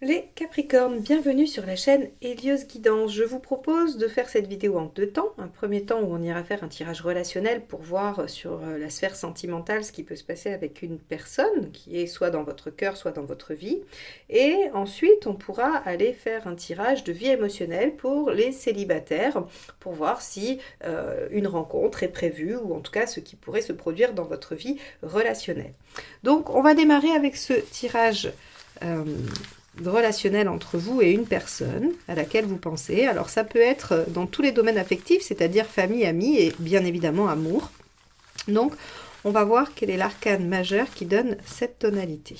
Les Capricornes, bienvenue sur la chaîne Hélios Guidance. Je vous propose de faire cette vidéo en deux temps. Un premier temps où on ira faire un tirage relationnel pour voir sur la sphère sentimentale ce qui peut se passer avec une personne qui est soit dans votre cœur, soit dans votre vie. Et ensuite, on pourra aller faire un tirage de vie émotionnelle pour les célibataires pour voir si une rencontre est prévue ou en tout cas ce qui pourrait se produire dans votre vie relationnelle. Donc, on va démarrer avec ce tirage relationnel entre vous et une personne à laquelle vous pensez. Alors ça peut être dans tous les domaines affectifs, c'est-à-dire famille, amis et bien évidemment amour. Donc on va voir quel est l'arcane majeur qui donne cette tonalité.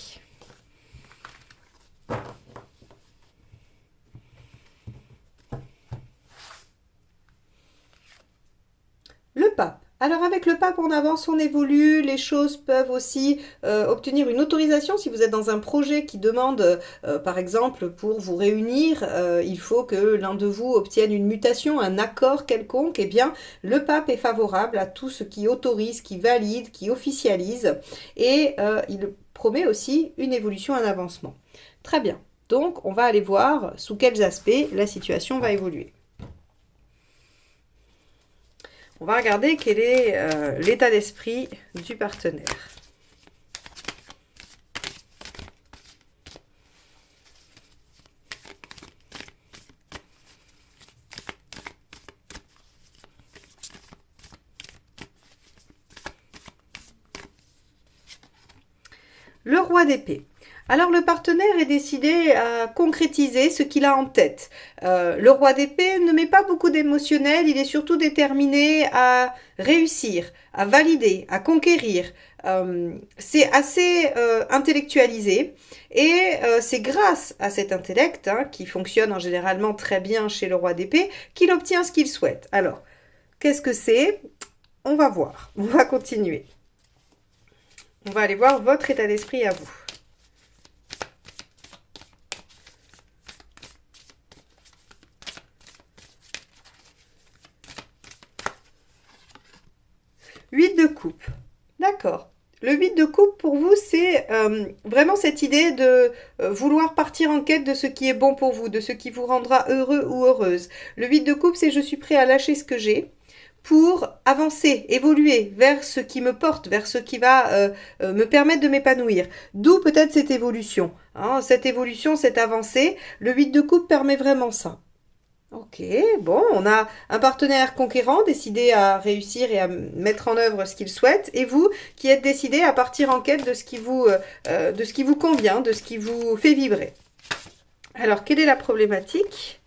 Le pape. Alors avec le pape, on avance, on évolue, les choses peuvent aussi obtenir une autorisation. Si vous êtes dans un projet qui demande, par exemple, pour vous réunir, il faut que l'un de vous obtienne une mutation, un accord quelconque, eh bien, le pape est favorable à tout ce qui autorise, qui valide, qui officialise, et il promet aussi une évolution, un avancement. Très bien. Donc, on va aller voir sous quels aspects la situation va évoluer. On va regarder quel est l'état d'esprit du partenaire. Le roi d'épée. Alors le partenaire est décidé à concrétiser ce qu'il a en tête. Le roi d'épée ne met pas beaucoup d'émotionnel, il est surtout déterminé à réussir, à valider, à conquérir. C'est assez intellectualisé et c'est grâce à cet intellect, qui fonctionne en généralement très bien chez le roi d'épée, qu'il obtient ce qu'il souhaite. Alors, qu'est-ce que c'est? On va voir, on va continuer. On va aller voir votre état d'esprit à vous. Huit de coupe. D'accord. Le 8 de coupe, pour vous, c'est vraiment cette idée de vouloir partir en quête de ce qui est bon pour vous, de ce qui vous rendra heureux ou heureuse. Le 8 de coupe, c'est je suis prêt à lâcher ce que j'ai pour avancer, évoluer vers ce qui me porte, vers ce qui va me permettre de m'épanouir. D'où peut-être cette évolution. Cette évolution, cette avancée. Le 8 de coupe permet vraiment ça. Ok, bon, on a un partenaire conquérant décidé à réussir et à mettre en œuvre ce qu'il souhaite, et vous qui êtes décidé à partir en quête de ce qui vous convient, de ce qui vous fait vibrer. Alors, quelle est la problématique?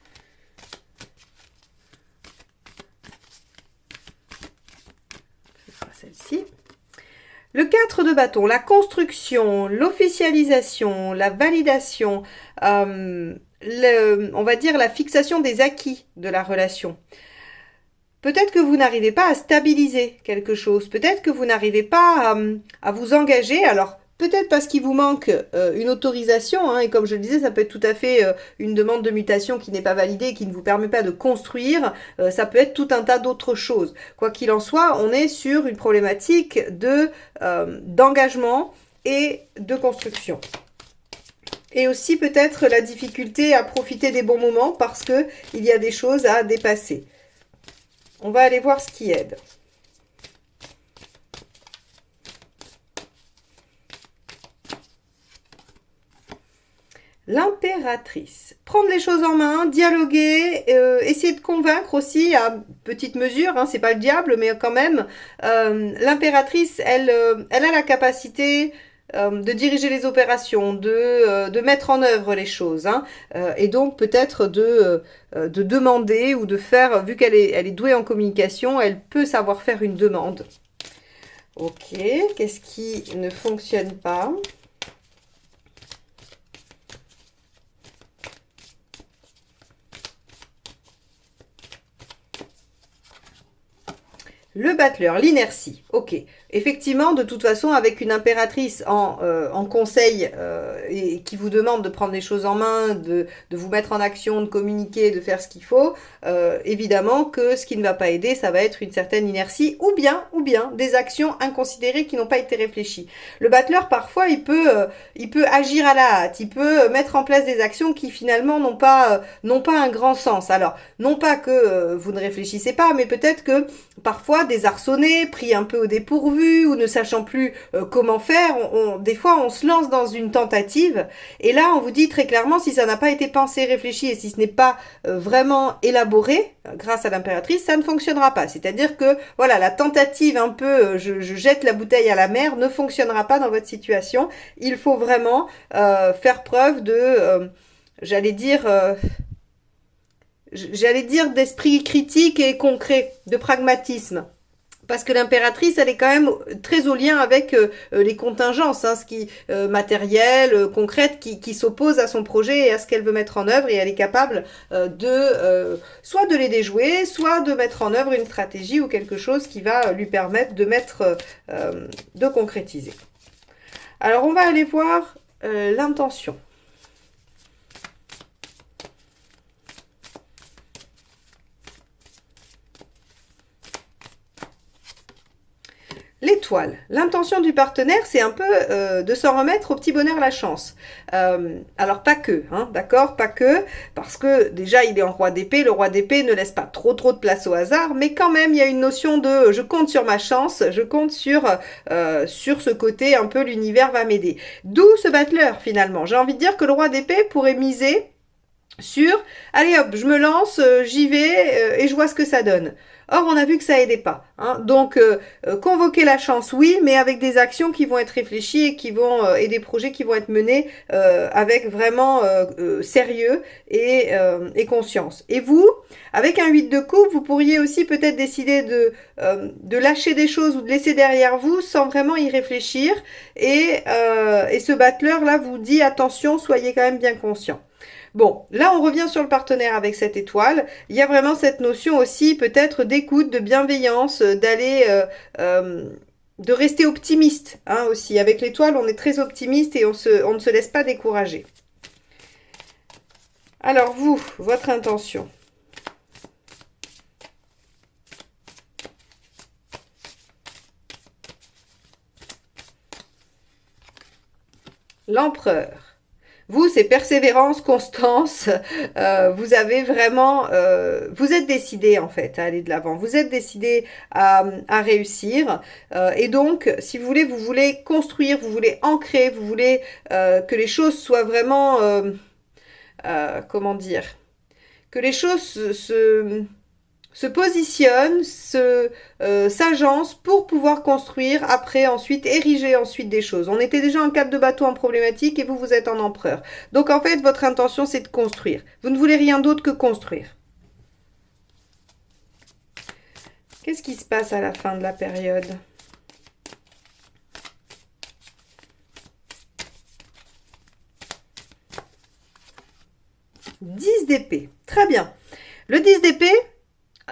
Ce sera celle-ci. Le 4 de bâton, la construction, l'officialisation, la validation, on va dire la fixation des acquis de la relation. Peut-être que vous n'arrivez pas à stabiliser quelque chose, peut-être que vous n'arrivez pas à vous engager, alors peut-être parce qu'il vous manque une autorisation, et comme je le disais, ça peut être tout à fait une demande de mutation qui n'est pas validée, qui ne vous permet pas de construire, ça peut être tout un tas d'autres choses. Quoi qu'il en soit, on est sur une problématique d'engagement et de construction. Et aussi peut-être la difficulté à profiter des bons moments parce qu'il y a des choses à dépasser. On va aller voir ce qui aide. L'impératrice. Prendre les choses en main, dialoguer, essayer de convaincre aussi à petite mesure, c'est pas le diable, mais quand même. L'impératrice, elle a la capacité de diriger les opérations, de mettre en œuvre les choses, et donc peut-être de demander ou de faire, vu qu'elle est douée en communication, elle peut savoir faire une demande. Ok, qu'est-ce qui ne fonctionne pas? Le battleur, l'inertie, ok. Effectivement, de toute façon, avec une impératrice en conseil et qui vous demande de prendre les choses en main, de vous mettre en action, de communiquer, de faire ce qu'il faut, évidemment que ce qui ne va pas aider, ça va être une certaine inertie ou bien des actions inconsidérées qui n'ont pas été réfléchies. Le battleur, parfois, il peut agir à la hâte, il peut mettre en place des actions qui finalement n'ont pas un grand sens. Alors, non pas que vous ne réfléchissez pas, mais peut-être que parfois désarçonné, pris un peu au dépourvu ou ne sachant plus comment faire, des fois on se lance dans une tentative et là on vous dit très clairement si ça n'a pas été pensé, réfléchi et si ce n'est pas vraiment élaboré grâce à l'impératrice, ça ne fonctionnera pas. C'est-à-dire que voilà, la tentative un peu je jette la bouteille à la mer ne fonctionnera pas dans votre situation. Il faut vraiment faire preuve de, j'allais dire d'esprit critique et concret, de pragmatisme. Parce que l'impératrice, elle est quand même très au lien avec les contingences, hein, ce qui matériel, concrète, qui s'oppose à son projet et à ce qu'elle veut mettre en œuvre, et elle est capable soit de les déjouer, soit de mettre en œuvre une stratégie ou quelque chose qui va lui permettre de concrétiser. Alors on va aller voir l'intention. L'étoile. L'intention du partenaire, c'est un peu de s'en remettre au petit bonheur, la chance. Alors pas que, hein, d'accord, pas que, parce que déjà il est en roi d'épée, le roi d'épée ne laisse pas trop de place au hasard, mais quand même il y a une notion de je compte sur ma chance, je compte sur ce côté un peu l'univers va m'aider. D'où ce battleur finalement. J'ai envie de dire que le roi d'épée pourrait miser sur allez hop, je me lance, j'y vais et je vois ce que ça donne. Or, on a vu que ça aidait pas. Hein. Donc, convoquer la chance, oui, mais avec des actions qui vont être réfléchies et des projets qui vont être menés avec vraiment sérieux et conscience. Et vous, avec un 8 de coupe, vous pourriez aussi peut-être décider de lâcher des choses ou de laisser derrière vous sans vraiment y réfléchir. Et ce battleur-là vous dit attention, soyez quand même bien conscient. Bon, là on revient sur le partenaire avec cette étoile. Il y a vraiment cette notion aussi peut-être d'écoute, de bienveillance, de rester optimiste hein, aussi. Avec l'étoile, on est très optimiste et on ne se laisse pas décourager. Alors vous, votre intention. L'empereur. Vous, c'est persévérance, constance. Vous avez vraiment, vous êtes décidé en fait à aller de l'avant. Vous êtes décidé à réussir. Et donc, si vous voulez construire, vous voulez ancrer, vous voulez que les choses soient vraiment, comment dire, que les choses se positionne, s'agence pour pouvoir construire après, ensuite, ériger ensuite des choses. On était déjà en 4 de bateau en problématique et vous êtes en empereur. Donc en fait, votre intention, c'est de construire. Vous ne voulez rien d'autre que construire. Qu'est-ce qui se passe à la fin de la période ? « 10 d'épée ». Très bien. Le 10 d'épée,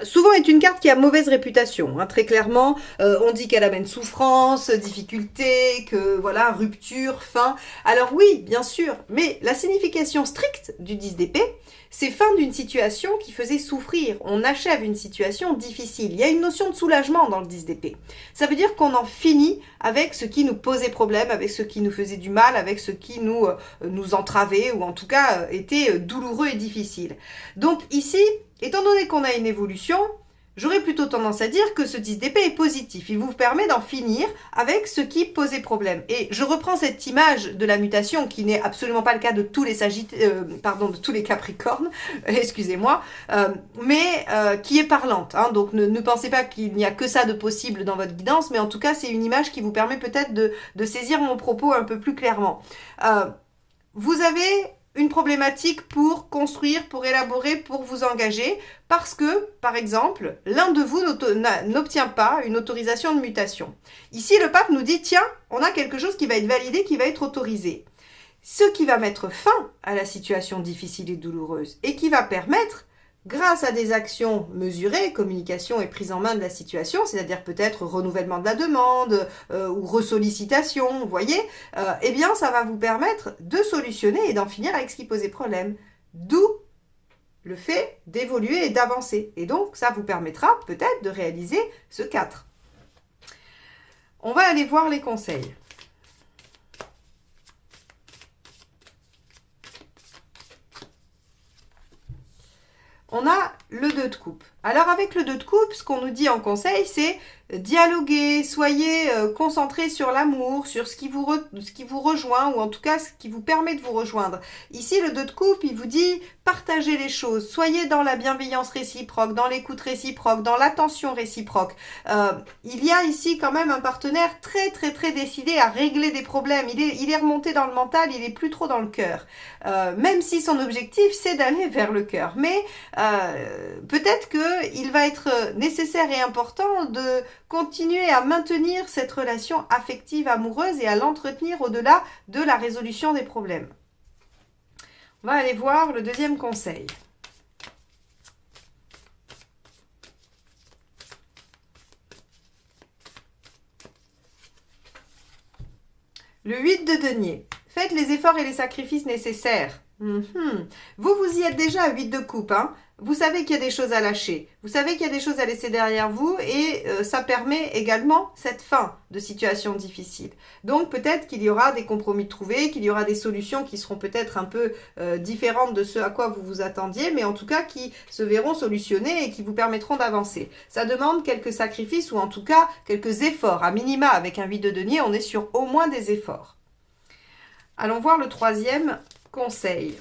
souvent est une carte qui a mauvaise réputation, hein, très clairement. On dit qu'elle amène souffrance, difficulté, que voilà, rupture, fin. Alors oui, bien sûr, mais la signification stricte du 10 d'épée, c'est fin d'une situation qui faisait souffrir. On achève une situation difficile. Il y a une notion de soulagement dans le 10 d'épée. Ça veut dire qu'on en finit avec ce qui nous posait problème, avec ce qui nous faisait du mal, avec ce qui nous entravait ou en tout cas était douloureux et difficile. Donc ici, étant donné qu'on a une évolution, j'aurais plutôt tendance à dire que ce 10 d'épée est positif. Il vous permet d'en finir avec ce qui posait problème. Et je reprends cette image de la mutation qui n'est absolument pas le cas de tous les de tous les Capricornes, excusez-moi, mais qui est parlante. Hein. Donc ne pensez pas qu'il n'y a que ça de possible dans votre guidance, mais en tout cas c'est une image qui vous permet peut-être de saisir mon propos un peu plus clairement. Vous avez une problématique pour construire, pour élaborer, pour vous engager, parce que, par exemple, l'un de vous n'obtient pas une autorisation de mutation. Ici, le pape nous dit, tiens, on a quelque chose qui va être validé, qui va être autorisé. Ce qui va mettre fin à la situation difficile et douloureuse, et qui va permettre grâce à des actions mesurées, communication et prise en main de la situation, c'est-à-dire peut-être renouvellement de la demande ou ressollicitation, vous voyez, eh bien ça va vous permettre de solutionner et d'en finir avec ce qui posait problème. D'où le fait d'évoluer et d'avancer. Et donc ça vous permettra peut-être de réaliser ce 4. On va aller voir les conseils. On a le 2 de coupe. Alors avec le 2 de coupe, ce qu'on nous dit en conseil, c'est dialoguer, soyez concentrés sur l'amour, sur ce qui vous rejoint, ou en tout cas ce qui vous permet de vous rejoindre. Ici, le 2 de coupe, il vous dit partagez les choses, soyez dans la bienveillance réciproque, dans l'écoute réciproque, dans l'attention réciproque. Il y a ici quand même un partenaire très très très décidé à régler des problèmes. Il est remonté dans le mental, il est plus trop dans le cœur. Même si son objectif, c'est d'aller vers le cœur. Mais peut-être qu'il va être nécessaire et important de continuer à maintenir cette relation affective amoureuse et à l'entretenir au-delà de la résolution des problèmes. On va aller voir le deuxième conseil. Le 8 de denier. Faites les efforts et les sacrifices nécessaires. Vous y êtes déjà à 8 de coupe, hein. Vous savez qu'il y a des choses à lâcher, vous savez qu'il y a des choses à laisser derrière vous et ça permet également cette fin de situation difficile. Donc peut-être qu'il y aura des compromis trouvés, qu'il y aura des solutions qui seront peut-être un peu différentes de ce à quoi vous vous attendiez, mais en tout cas qui se verront solutionnées et qui vous permettront d'avancer. Ça demande quelques sacrifices ou en tout cas quelques efforts. À minima, avec un 8 de denier, on est sur au moins des efforts. Allons voir le troisième conseil.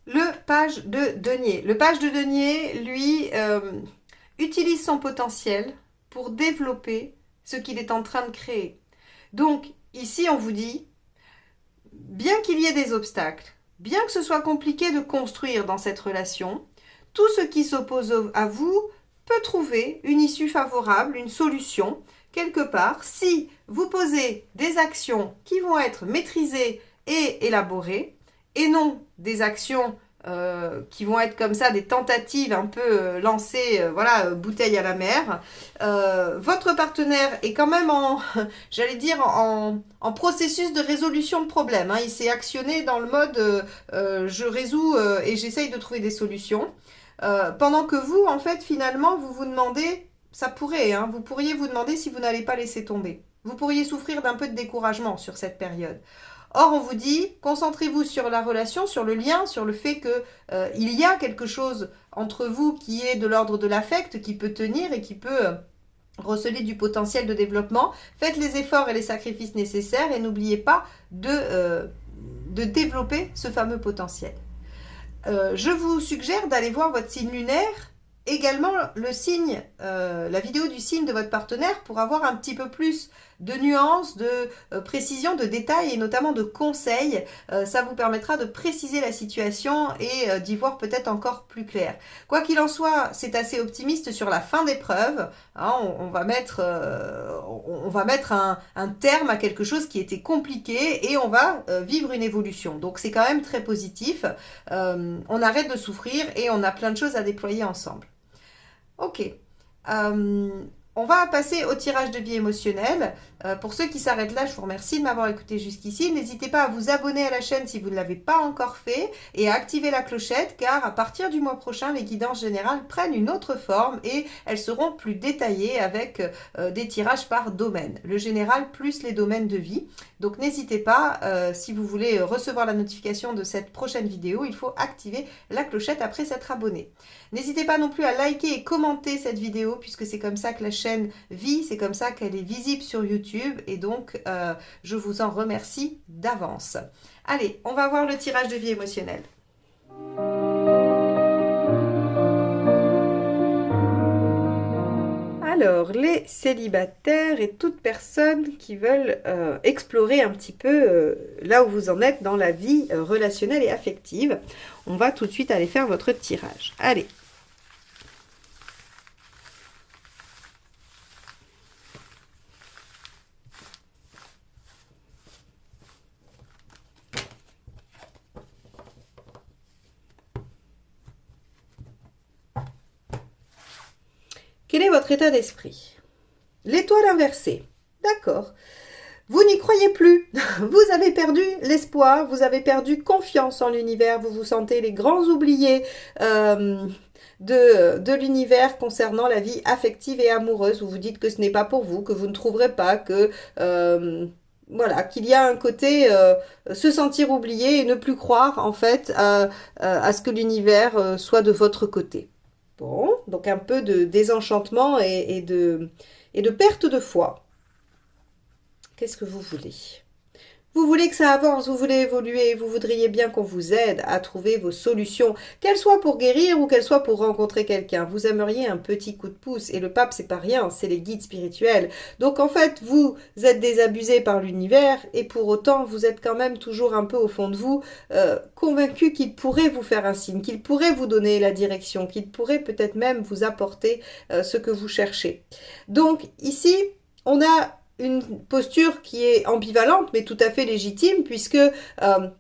Le page de denier. Le page de denier, lui, utilise son potentiel pour développer ce qu'il est en train de créer. Donc, ici, on vous dit, bien qu'il y ait des obstacles, bien que ce soit compliqué de construire dans cette relation, tout ce qui s'oppose à vous peut trouver une issue favorable, une solution, quelque part, si vous posez des actions qui vont être maîtrisées et élaborées, et non des actions qui vont être comme ça, des tentatives un peu lancées, voilà, bouteille à la mer. Votre partenaire est quand même j'allais dire, en processus de résolution de problème. Hein. Il s'est actionné dans le mode je résous et j'essaye de trouver des solutions. Pendant que vous, en fait, finalement, vous vous demandez, ça pourrait, hein, vous pourriez vous demander si vous n'allez pas laisser tomber. Vous pourriez souffrir d'un peu de découragement sur cette période. Or, on vous dit, concentrez-vous sur la relation, sur le lien, sur le fait qu'il y a quelque chose entre vous qui est de l'ordre de l'affect, qui peut tenir et qui peut receler du potentiel de développement. Faites les efforts et les sacrifices nécessaires et n'oubliez pas de développer ce fameux potentiel. Je vous suggère d'aller voir votre signe lunaire, également le signe, la vidéo du signe de votre partenaire pour avoir un petit peu plus de nuances, de précision, de détails et notamment de conseils. Ça vous permettra de préciser la situation et d'y voir peut-être encore plus clair. Quoi qu'il en soit, c'est assez optimiste sur la fin d'épreuve. Hein, on va mettre un terme à quelque chose qui était compliqué et on va vivre une évolution. Donc c'est quand même très positif. On arrête de souffrir et on a plein de choses à déployer ensemble. Ok. On va passer au tirage de vie émotionnelle. Pour ceux qui s'arrêtent là, je vous remercie de m'avoir écouté jusqu'ici. N'hésitez pas à vous abonner à la chaîne si vous ne l'avez pas encore fait et à activer la clochette car à partir du mois prochain, les guidances générales prennent une autre forme et elles seront plus détaillées avec des tirages par domaine. Le général plus les domaines de vie. Donc n'hésitez pas, si vous voulez recevoir la notification de cette prochaine vidéo, il faut activer la clochette après s'être abonné. N'hésitez pas non plus à liker et commenter cette vidéo puisque c'est comme ça que la chaîne vit, c'est comme ça qu'elle est visible sur YouTube et donc je vous en remercie d'avance. Allez, on va voir le tirage de vie émotionnelle. Alors, les célibataires et toute personne qui veulent explorer un petit peu là où vous en êtes dans la vie relationnelle et affective, on va tout de suite aller faire votre tirage. Allez. Quel est votre état d'esprit? L'étoile inversée. D'accord. Vous n'y croyez plus. Vous avez perdu l'espoir, vous avez perdu confiance en l'univers, vous vous sentez les grands oubliés de l'univers concernant la vie affective et amoureuse. Vous vous dites que ce n'est pas pour vous, que vous ne trouverez pas, que voilà, qu'il y a un côté se sentir oublié et ne plus croire en fait à ce que l'univers soit de votre côté. Bon, donc un peu de désenchantement et de perte de foi. Qu'est-ce que vous voulez? Vous voulez que ça avance, vous voulez évoluer, vous voudriez bien qu'on vous aide à trouver vos solutions, qu'elles soient pour guérir ou qu'elles soient pour rencontrer quelqu'un. Vous aimeriez un petit coup de pouce, et le pape, c'est pas rien, c'est les guides spirituels. Donc en fait, vous êtes désabusé par l'univers, et pour autant, vous êtes quand même toujours un peu au fond de vous, convaincu qu'il pourrait vous faire un signe, qu'il pourrait vous donner la direction, qu'il pourrait peut-être même vous apporter ce que vous cherchez. Donc ici, on a une posture qui est ambivalente mais tout à fait légitime puisque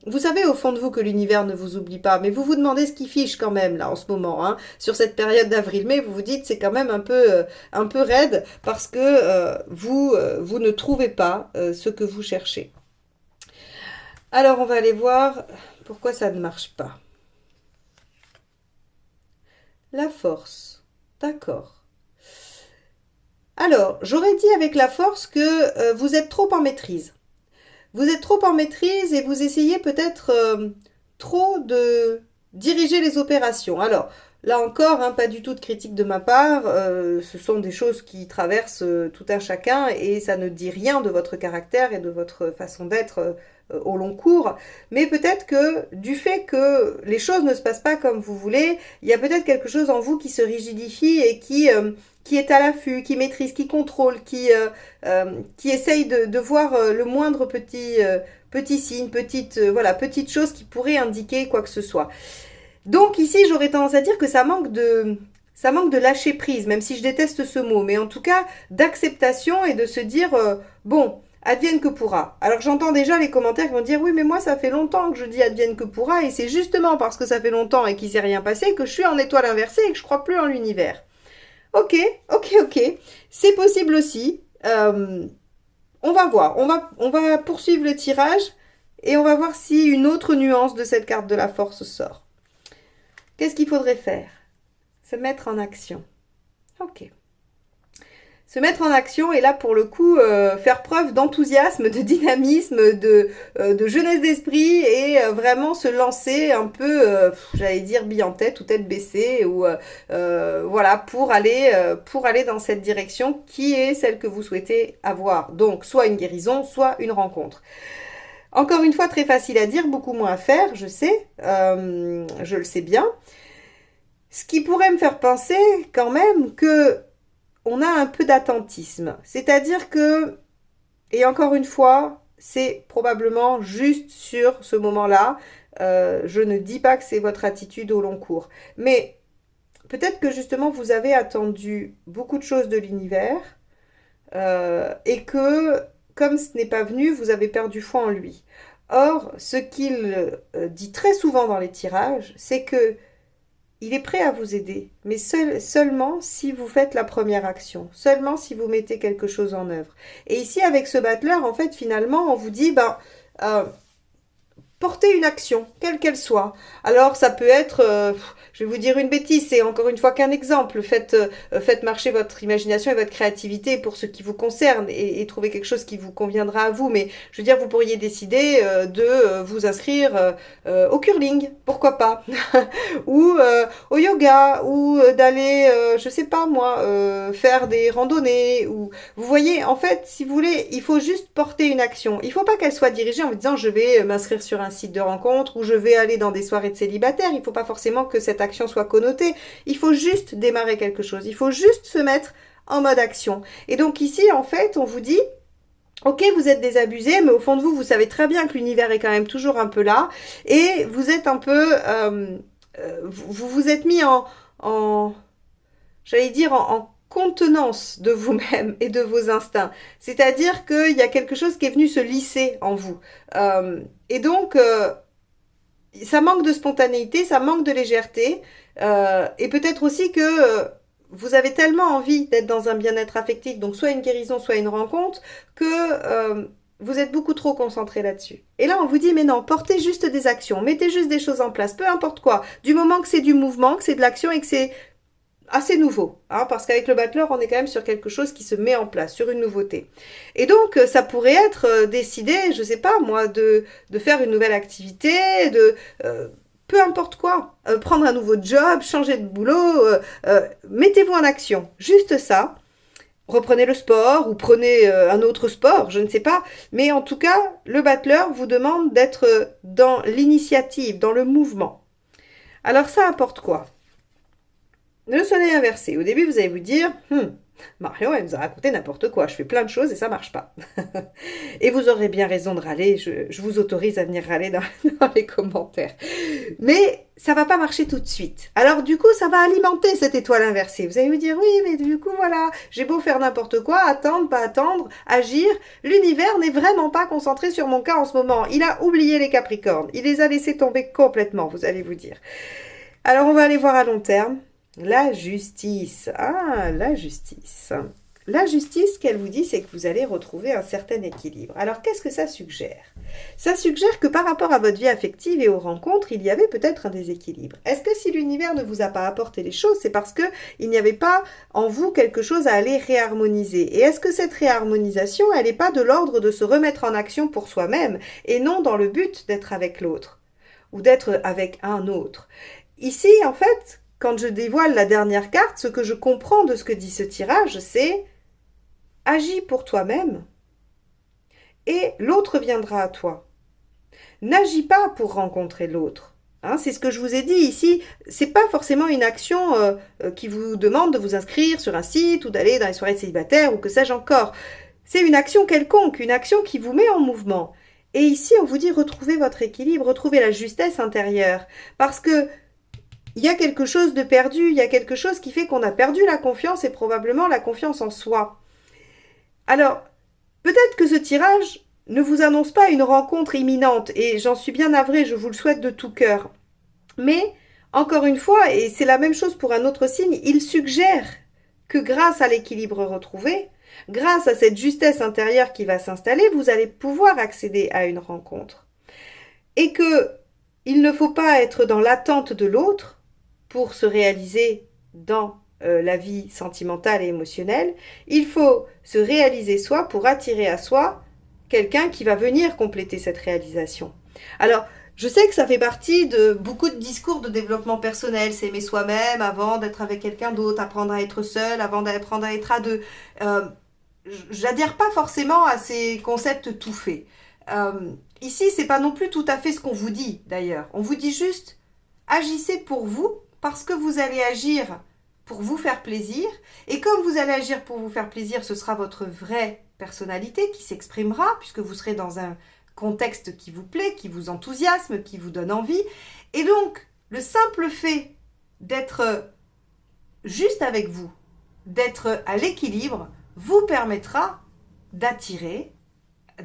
vous savez au fond de vous que l'univers ne vous oublie pas, mais vous vous demandez ce qui fiche quand même là en ce moment, hein, sur cette période d'avril-mai, vous vous dites c'est quand même un peu raide parce que vous ne trouvez pas ce que vous cherchez. Alors on va aller voir pourquoi ça ne marche pas. La force, d'accord. Alors, j'aurais dit avec la force que vous êtes trop en maîtrise. Vous êtes trop en maîtrise et vous essayez peut-être trop de diriger les opérations. Alors, là encore, hein, pas du tout de critique de ma part. Ce sont des choses qui traversent tout un chacun et ça ne dit rien de votre caractère et de votre façon d'être au long cours, mais peut-être que du fait que les choses ne se passent pas comme vous voulez, il y a peut-être quelque chose en vous qui se rigidifie et qui est à l'affût, qui maîtrise, qui contrôle, qui essaye de voir le moindre petit signe, petite chose qui pourrait indiquer quoi que ce soit. Donc ici, j'aurais tendance à dire que ça manque de lâcher prise, même si je déteste ce mot, mais en tout cas d'acceptation et de se dire bon, advienne que pourra. Alors j'entends déjà les commentaires qui vont dire oui mais moi ça fait longtemps que je dis advienne que pourra et c'est justement parce que ça fait longtemps et qu'il s'est rien passé que je suis en étoile inversée et que je crois plus en l'univers. Ok, c'est possible aussi. On va voir, on va poursuivre le tirage et on va voir si une autre nuance de cette carte de la force sort. Qu'est-ce qu'il faudrait faire? Se mettre en action. Ok. Se mettre en action et là pour le coup faire preuve d'enthousiasme, de dynamisme, de jeunesse d'esprit et vraiment se lancer un peu, j'allais dire bille en tête ou tête baissée ou voilà pour aller dans cette direction qui est celle que vous souhaitez avoir. Donc soit une guérison, soit une rencontre. Encore une fois très facile à dire, beaucoup moins à faire, je sais, je le sais bien. Ce qui pourrait me faire penser quand même que on a un peu d'attentisme. C'est-à-dire que, et encore une fois, c'est probablement juste sur ce moment-là. Je ne dis pas que c'est votre attitude au long cours. Mais peut-être que justement, vous avez attendu beaucoup de choses de l'univers et que, comme ce n'est pas venu, vous avez perdu foi en lui. Or, ce qu'il dit très souvent dans les tirages, c'est que il est prêt à vous aider, mais seulement si vous faites la première action, seulement si vous mettez quelque chose en œuvre. Et ici, avec ce battleur, en fait, finalement, on vous dit, portez une action, quelle qu'elle soit. Alors, ça peut être, je vais vous dire une bêtise, c'est encore une fois qu'un exemple. Faites marcher votre imagination et votre créativité pour ce qui vous concerne et trouvez quelque chose qui vous conviendra à vous. Mais je veux dire, vous pourriez décider de vous inscrire au curling, pourquoi pas, ou au yoga, ou d'aller, je sais pas moi, faire des randonnées. Ou vous voyez, en fait, si vous voulez, il faut juste porter une action. Il faut pas qu'elle soit dirigée en vous disant je vais m'inscrire sur un site de rencontre ou je vais aller dans des soirées de célibataires. Il faut pas forcément que cette action soit connotée. Il faut juste démarrer quelque chose. Il faut juste se mettre en mode action. Et donc ici, en fait, on vous dit ok, vous êtes désabusé, mais au fond de vous, vous savez très bien que l'univers est quand même toujours un peu là. Et vous êtes un peu... vous vous êtes mis j'allais dire, en contenance de vous-même et de vos instincts. C'est-à-dire qu'il y a quelque chose qui est venu se lisser en vous. Et donc, ça manque de spontanéité, ça manque de légèreté. Et peut-être aussi que vous avez tellement envie d'être dans un bien-être affectif, donc soit une guérison, soit une rencontre, que vous êtes beaucoup trop concentré là-dessus. Et là, on vous dit, mais non, portez juste des actions, mettez juste des choses en place, peu importe quoi, du moment que c'est du mouvement, que c'est de l'action et que c'est assez nouveau, hein, parce qu'avec le battleur, on est quand même sur quelque chose qui se met en place, sur une nouveauté. Et donc, ça pourrait être décidé, je sais pas moi, de faire une nouvelle activité, de peu importe quoi, prendre un nouveau job, changer de boulot, mettez-vous en action, juste ça. Reprenez le sport ou prenez un autre sport, je ne sais pas. Mais en tout cas, le battleur vous demande d'être dans l'initiative, dans le mouvement. Alors ça apporte quoi? Le soleil inversé. Au début, vous allez vous dire, Marion, elle nous a raconté n'importe quoi. Je fais plein de choses et ça marche pas. Et vous aurez bien raison de râler. Je vous autorise à venir râler dans les commentaires. Mais ça va pas marcher tout de suite. Alors du coup, ça va alimenter cette étoile inversée. Vous allez vous dire, oui, mais du coup, voilà, j'ai beau faire n'importe quoi, attendre, pas attendre, agir. L'univers n'est vraiment pas concentré sur mon cas en ce moment. Il a oublié les Capricornes. Il les a laissés tomber complètement, vous allez vous dire. Alors on va aller voir à long terme. La justice. Ah, la justice. La justice, qu'elle vous dit, c'est que vous allez retrouver un certain équilibre. Alors, qu'est-ce que ça suggère? Ça suggère que par rapport à votre vie affective et aux rencontres, il y avait peut-être un déséquilibre. Est-ce que si l'univers ne vous a pas apporté les choses, c'est parce qu'il n'y avait pas en vous quelque chose à aller réharmoniser? Et est-ce que cette réharmonisation, elle n'est pas de l'ordre de se remettre en action pour soi-même et non dans le but d'être avec l'autre ou d'être avec un autre? Ici, en fait, quand je dévoile la dernière carte, ce que je comprends de ce que dit ce tirage, c'est agis pour toi-même et l'autre viendra à toi. N'agis pas pour rencontrer l'autre. Hein, c'est ce que je vous ai dit ici. C'est pas forcément une action qui vous demande de vous inscrire sur un site ou d'aller dans les soirées célibataires ou que sais-je encore. C'est une action quelconque, une action qui vous met en mouvement. Et ici, on vous dit retrouvez votre équilibre, retrouvez la justesse intérieure. Parce que il y a quelque chose de perdu, il y a quelque chose qui fait qu'on a perdu la confiance et probablement la confiance en soi. Alors, peut-être que ce tirage ne vous annonce pas une rencontre imminente et j'en suis bien navrée, je vous le souhaite de tout cœur. Mais, encore une fois, et c'est la même chose pour un autre signe, il suggère que grâce à l'équilibre retrouvé, grâce à cette justesse intérieure qui va s'installer, vous allez pouvoir accéder à une rencontre. Et que il ne faut pas être dans l'attente de l'autre pour se réaliser dans la vie sentimentale et émotionnelle, il faut se réaliser soi pour attirer à soi quelqu'un qui va venir compléter cette réalisation. Alors, je sais que ça fait partie de beaucoup de discours de développement personnel, s'aimer soi-même avant d'être avec quelqu'un d'autre, apprendre à être seul avant d'apprendre à être à deux. J'adhère pas forcément à ces concepts tout faits. Ici, c'est pas non plus tout à fait ce qu'on vous dit d'ailleurs. On vous dit juste agissez pour vous parce que vous allez agir pour vous faire plaisir. Et comme vous allez agir pour vous faire plaisir, ce sera votre vraie personnalité qui s'exprimera puisque vous serez dans un contexte qui vous plaît, qui vous enthousiasme, qui vous donne envie. Et donc, le simple fait d'être juste avec vous, d'être à l'équilibre, vous permettra d'attirer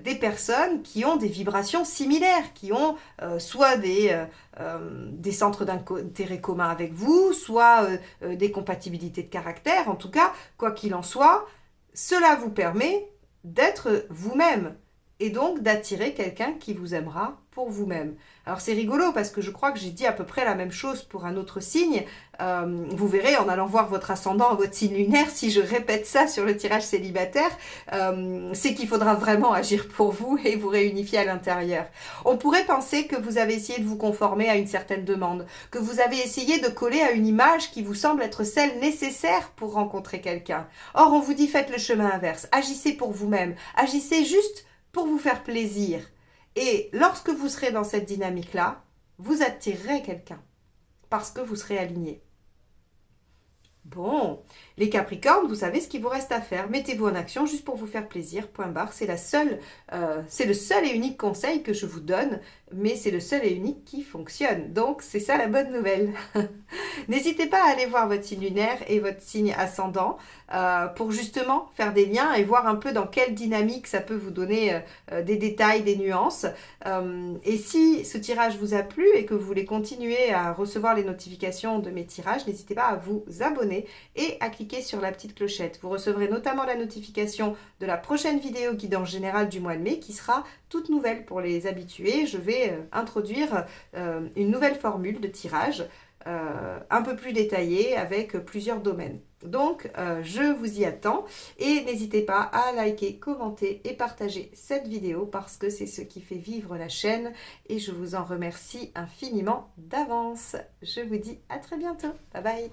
des personnes qui ont des vibrations similaires, qui ont soit des centres d'intérêt commun avec vous, soit des compatibilités de caractère. En tout cas, quoi qu'il en soit, cela vous permet d'être vous-même et donc d'attirer quelqu'un qui vous aimera pour vous-même. Alors c'est rigolo parce que je crois que j'ai dit à peu près la même chose pour un autre signe. Vous verrez en allant voir votre ascendant, votre signe lunaire, si je répète ça sur le tirage célibataire, c'est qu'il faudra vraiment agir pour vous et vous réunifier à l'intérieur. On pourrait penser que vous avez essayé de vous conformer à une certaine demande, que vous avez essayé de coller à une image qui vous semble être celle nécessaire pour rencontrer quelqu'un. Or, on vous dit faites le chemin inverse, agissez pour vous-même, agissez juste pour vous faire plaisir. Et lorsque vous serez dans cette dynamique-là, vous attirerez quelqu'un parce que vous serez aligné. Bon, les Capricornes, vous savez ce qu'il vous reste à faire. Mettez-vous en action juste pour vous faire plaisir, point barre. C'est le seul et unique conseil que je vous donne, mais c'est le seul et unique qui fonctionne. Donc, c'est ça la bonne nouvelle. N'hésitez pas à aller voir votre signe lunaire et votre signe ascendant pour justement faire des liens et voir un peu dans quelle dynamique ça peut vous donner des détails, des nuances. Et si ce tirage vous a plu et que vous voulez continuer à recevoir les notifications de mes tirages, n'hésitez pas à vous abonner abonner et à cliquer sur la petite clochette. Vous recevrez notamment la notification de la prochaine vidéo guidance générale du mois de mai qui sera toute nouvelle pour les habitués. Je vais introduire une nouvelle formule de tirage un peu plus détaillée avec plusieurs domaines. Donc, je vous y attends et n'hésitez pas à liker, commenter et partager cette vidéo parce que c'est ce qui fait vivre la chaîne et je vous en remercie infiniment d'avance. Je vous dis à très bientôt. Bye bye.